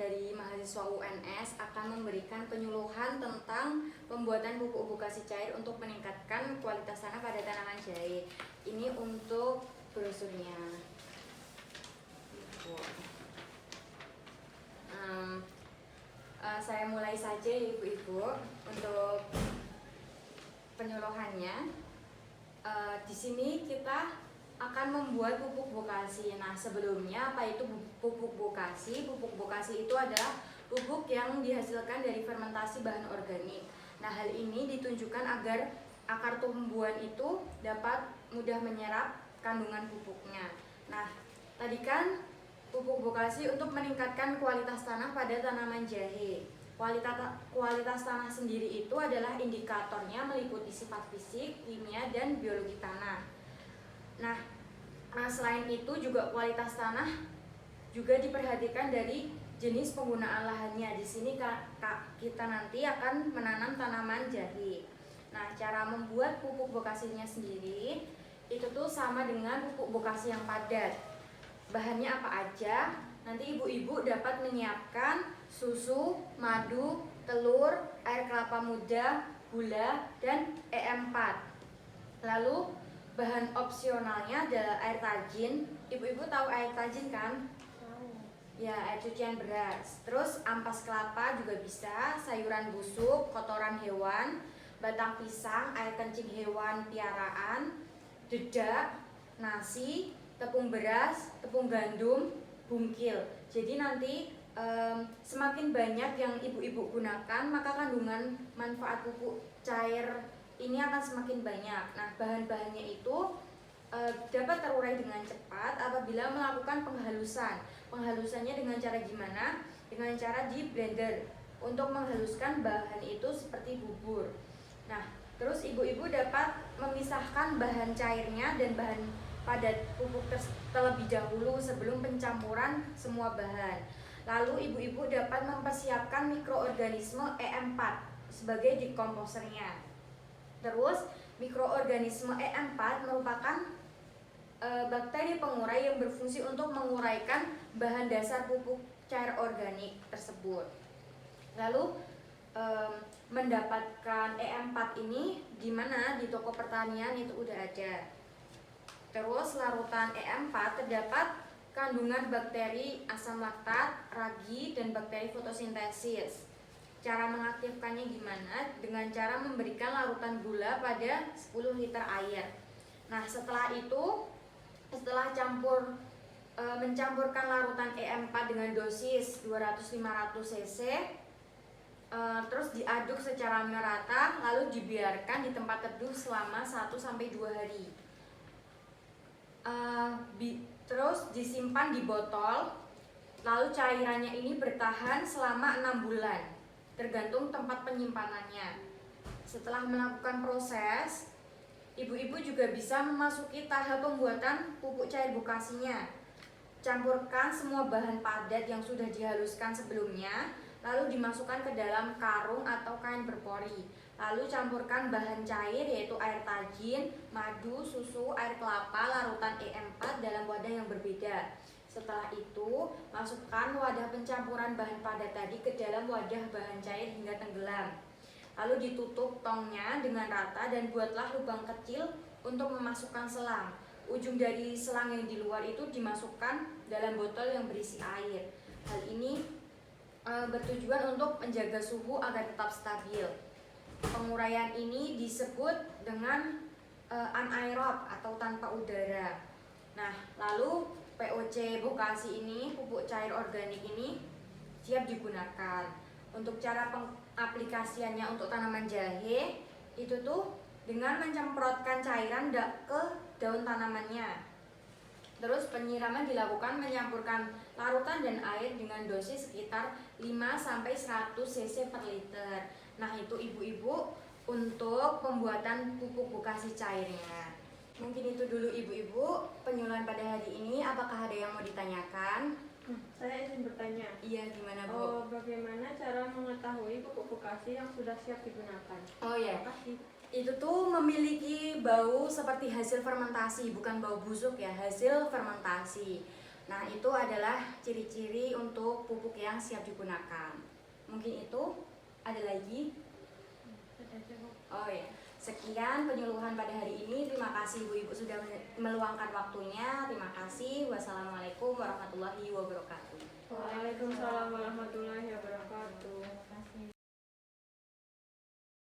dari mahasiswa UNS akan memberikan penyuluhan tentang pembuatan pupuk bokasi cair untuk meningkatkan kualitas tanah pada tanaman jahe. Ini untuk brosurnya. Saya mulai saja ibu-ibu untuk penyuluhannya. Di sini kita akan membuat pupuk bokasi. Nah, sebelumnya apa itu pupuk bokasi? Pupuk bokasi itu adalah pupuk yang dihasilkan dari fermentasi bahan organik. Nah, hal ini ditunjukkan agar akar tumbuhan itu dapat mudah menyerap kandungan pupuknya. Nah, tadi kan pupuk bokasi untuk meningkatkan kualitas tanah pada tanaman jahe. Kualitas tanah sendiri itu adalah indikatornya meliputi sifat fisik, kimia, dan biologi tanah. Nah, selain itu juga kualitas tanah juga diperhatikan dari jenis penggunaan lahannya. Di sini kita nanti akan menanam tanaman jahe. Nah, cara membuat pupuk bokasinya sendiri itu tuh sama dengan pupuk bokasi yang padat. Bahannya apa aja? Nanti ibu-ibu dapat menyiapkan susu, madu, telur, air kelapa muda, gula, dan EM4. Lalu bahan opsionalnya adalah air tajin. Ibu-ibu tahu air tajin kan? Tahu. Ya, air cucian beras. Terus ampas kelapa juga bisa, sayuran busuk, kotoran hewan, batang pisang, air kencing hewan piaraan, dedak, nasi, tepung beras, tepung gandum, bungkil. Jadi nanti semakin banyak yang ibu-ibu gunakan, maka kandungan manfaat pupuk cair ini akan semakin banyak. Nah, bahan-bahannya itu dapat terurai dengan cepat apabila melakukan penghalusan. Penghalusannya dengan cara gimana? Dengan cara di blender untuk menghaluskan bahan itu seperti bubur. Nah, terus ibu-ibu dapat memisahkan bahan cairnya dan bahan padat pupuk terlebih dahulu sebelum pencampuran semua bahan. Lalu ibu-ibu dapat mempersiapkan mikroorganisme EM4 sebagai dekomposernya. Terus mikroorganisme EM4 merupakan bakteri pengurai yang berfungsi untuk menguraikan bahan dasar pupuk cair organik tersebut. Lalu mendapatkan EM4 ini di mana? Di toko pertanian itu udah ada. Terus larutan EM4 terdapat kandungan bakteri asam laktat, ragi, dan bakteri fotosintesis. Cara mengaktifkannya gimana? Dengan cara memberikan larutan gula pada 10 liter air. Nah, setelah itu, setelah mencampurkan larutan EM4 dengan dosis 200-500 cc, terus diaduk secara merata, lalu dibiarkan di tempat teduh selama 1-2 hari. Terus disimpan di botol, lalu cairannya ini bertahan selama 6 bulan. Tergantung tempat penyimpanannya. Setelah melakukan proses, ibu-ibu juga bisa memasuki tahap pembuatan pupuk cair bokasinya. Campurkan semua bahan padat yang sudah dihaluskan sebelumnya, lalu dimasukkan ke dalam karung atau kain berpori. Lalu campurkan bahan cair yaitu air tajin, madu, susu, air kelapa, larutan EM4 dalam wadah yang berbeda. Setelah itu, masukkan wadah pencampuran bahan padat tadi ke dalam wadah bahan cair hingga tenggelam. Lalu ditutup tongnya dengan rata dan buatlah lubang kecil untuk memasukkan selang. Ujung dari selang yang di luar itu dimasukkan dalam botol yang berisi air. Hal ini bertujuan untuk menjaga suhu agar tetap stabil. Penguraian ini disebut dengan anaerob atau tanpa udara. Nah, lalu POC bokasi ini, pupuk cair organik ini siap digunakan. Untuk cara pengaplikasiannya untuk tanaman jahe itu tuh dengan mencemprotkan cairan ke daun tanamannya. Terus penyiraman dilakukan menyampurkan larutan dan air dengan dosis sekitar 5-100 cc per liter. Nah, itu ibu-ibu untuk pembuatan pupuk bokasi cairnya. Mungkin itu dulu ibu-ibu penyuluhan pada hari ini. Apakah ada yang mau ditanyakan? Saya ingin bertanya. Iya, gimana Bu? Bagaimana cara mengetahui pupuk bokasi yang sudah siap digunakan? Oh ya, itu tuh memiliki bau seperti hasil fermentasi, bukan bau busuk ya, hasil fermentasi. Nah, itu adalah ciri-ciri untuk pupuk yang siap digunakan. Mungkin itu, ada lagi? Oh ya, sekian penyuluhan pada hari ini. Terima kasih Ibu-Ibu sudah meluangkan waktunya. Terima kasih. Wassalamualaikum warahmatullahi wabarakatuh. Waalaikumsalam warahmatullahi wabarakatuh.